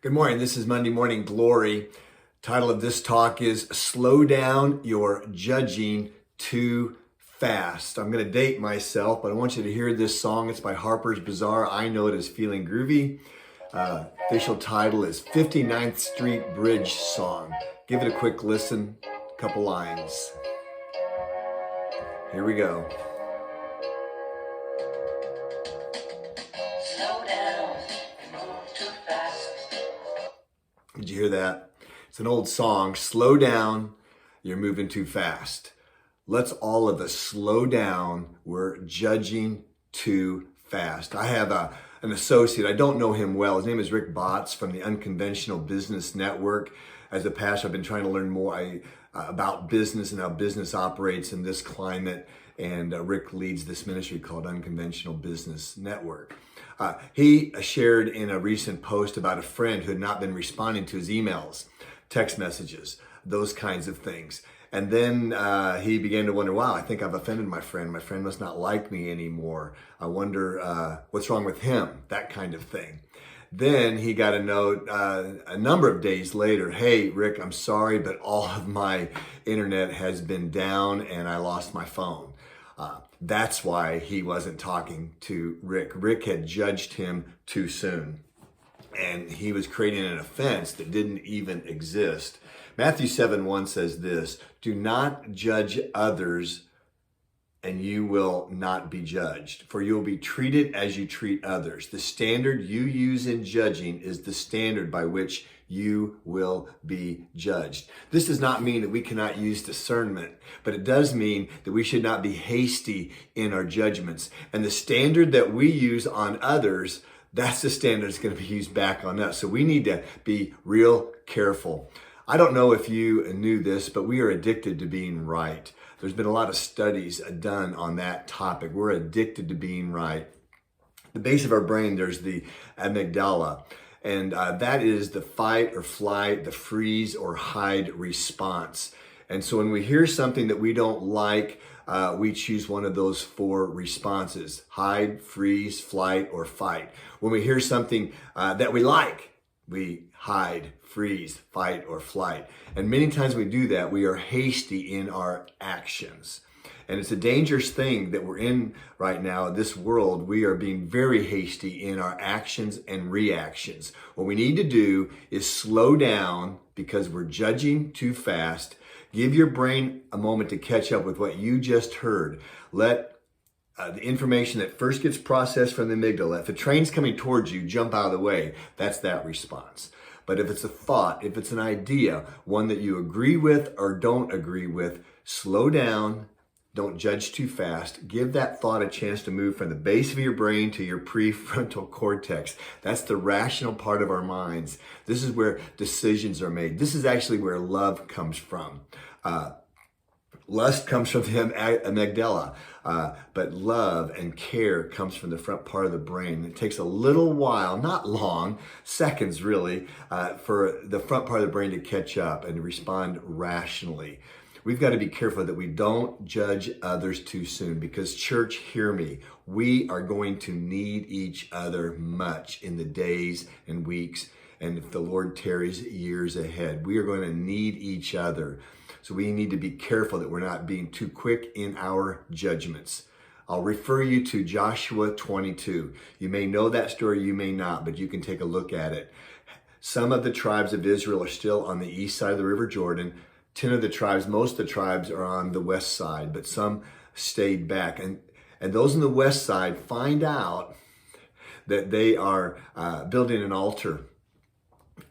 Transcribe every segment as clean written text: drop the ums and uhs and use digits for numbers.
Good morning. This is Monday Morning Glory. Title of this talk is Slow Down Your Judging Too Fast. I'm going to date myself, but I want you to hear this song. It's by Harper's Bazaar. I know it is Feeling Groovy. Official title is 59th Street Bridge Song. Give it a quick listen, couple lines. Here we go. Slow down, you move too fast. Did you hear that? It's an old song. Slow down, you're moving too fast. Let's all of us slow down. We're judging too fast. I have an associate. I don't know him well. His name is Rick Botts from the Unconventional Business Network. As a pastor, I've been trying to learn more about business and how business operates in this climate. And Rick leads this ministry called Unconventional Business Network. He shared in a recent post about a friend who had not been responding to his emails, text messages, those kinds of things. And then he began to wonder, wow, I think I've offended my friend. My friend must not like me anymore. I wonder what's wrong with him, that kind of thing. Then he got a note a number of days later, hey, Rick, I'm sorry, but all of my internet has been down and I lost my phone. That's why he wasn't talking to Rick. Rick had judged him too soon, and he was creating an offense that didn't even exist. Matthew 7:1 says this, do not judge others and you will not be judged, for you will be treated as you treat others. The standard you use in judging is the standard by which you will be judged. This does not mean that we cannot use discernment, but it does mean that we should not be hasty in our judgments. And the standard that we use on others, that's the standard that's going to be used back on us. So we need to be real careful. I don't know if you knew this, but we are addicted to being right. There's been a lot of studies done on that topic. We're addicted to being right. The base of our brain, there's the amygdala, and that is the fight or flight, the freeze or hide response. And so when we hear something that we don't like, we choose one of those four responses: hide, freeze, flight, or fight. When we hear something that we like, we hide, freeze, fight, or flight. And many times we do that, we are hasty in our actions. And it's a dangerous thing that we're in right now in this world. We are being very hasty in our actions and reactions. What we need to do is slow down because we're judging too fast. Give your brain a moment to catch up with what you just heard. Let the information that first gets processed from the amygdala, if a train's coming towards you, jump out of the way. That's that response. But if it's a thought, if it's an idea, one that you agree with or don't agree with, slow down. Don't judge too fast. Give that thought a chance to move from the base of your brain to your prefrontal cortex. That's the rational part of our minds. This is where decisions are made. This is actually where love comes from. Lust comes from the amygdala, but love and care comes from the front part of the brain. It takes a little while, not long, seconds really, for the front part of the brain to catch up and to respond rationally. We've got to be careful that we don't judge others too soon because, church, hear me, we are going to need each other much in the days and weeks, and if the Lord tarries, years ahead. We are going to need each other. So we need to be careful that we're not being too quick in our judgments. I'll refer you to Joshua 22. You may know that story, you may not, but you can take a look at it. Some of the tribes of Israel are still on the east side of the River Jordan. 10 of the tribes, most of the tribes are on the west side, but some stayed back. And those on the west side find out that they are building an altar,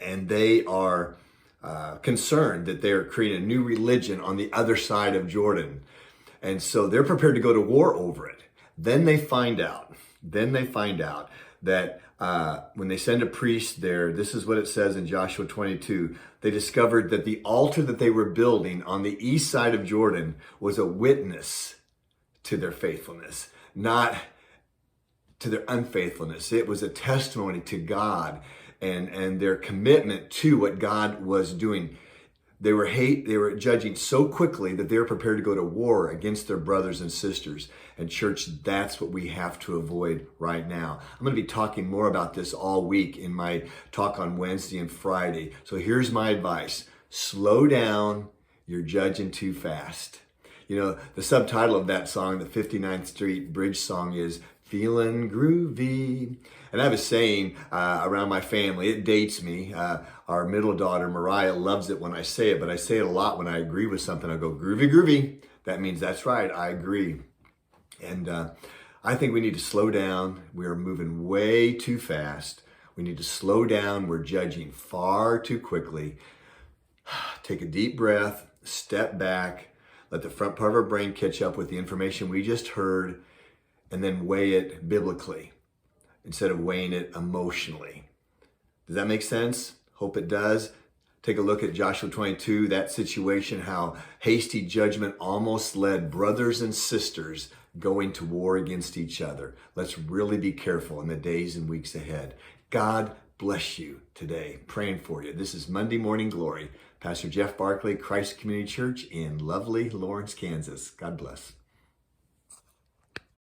and they are concerned that they're creating a new religion on the other side of Jordan. And so they're prepared to go to war over it. Then they find out that when they send a priest there, this is what it says in Joshua 22, they discovered that the altar that they were building on the east side of Jordan was a witness to their faithfulness, not to their unfaithfulness. It was a testimony to God and their commitment to what God was doing. They were judging so quickly that they were prepared to go to war against their brothers and sisters. And church, that's what we have to avoid right now. I'm going to be talking more about this all week in my talk on Wednesday and Friday. So here's my advice. Slow down. You're judging too fast. You know, the subtitle of that song, the 59th Street Bridge song, is Feeling Groovy. And I have a saying around my family, it dates me. Our middle daughter, Mariah, loves it when I say it, but I say it a lot when I agree with something. I go, groovy, groovy. That means that's right, I agree. And I think we need to slow down. We are moving way too fast. We need to slow down. We're judging far too quickly. Take a deep breath, step back, let the front part of our brain catch up with the information we just heard, and then weigh it biblically instead of weighing it emotionally. Does that make sense? Hope it does. Take a look at Joshua 22, that situation, how hasty judgment almost led brothers and sisters going to war against each other. Let's really be careful in the days and weeks ahead. God bless you today. Praying for you. This is Monday Morning Glory. Pastor Jeff Barkley, Christ Community Church in lovely Lawrence, Kansas. God bless.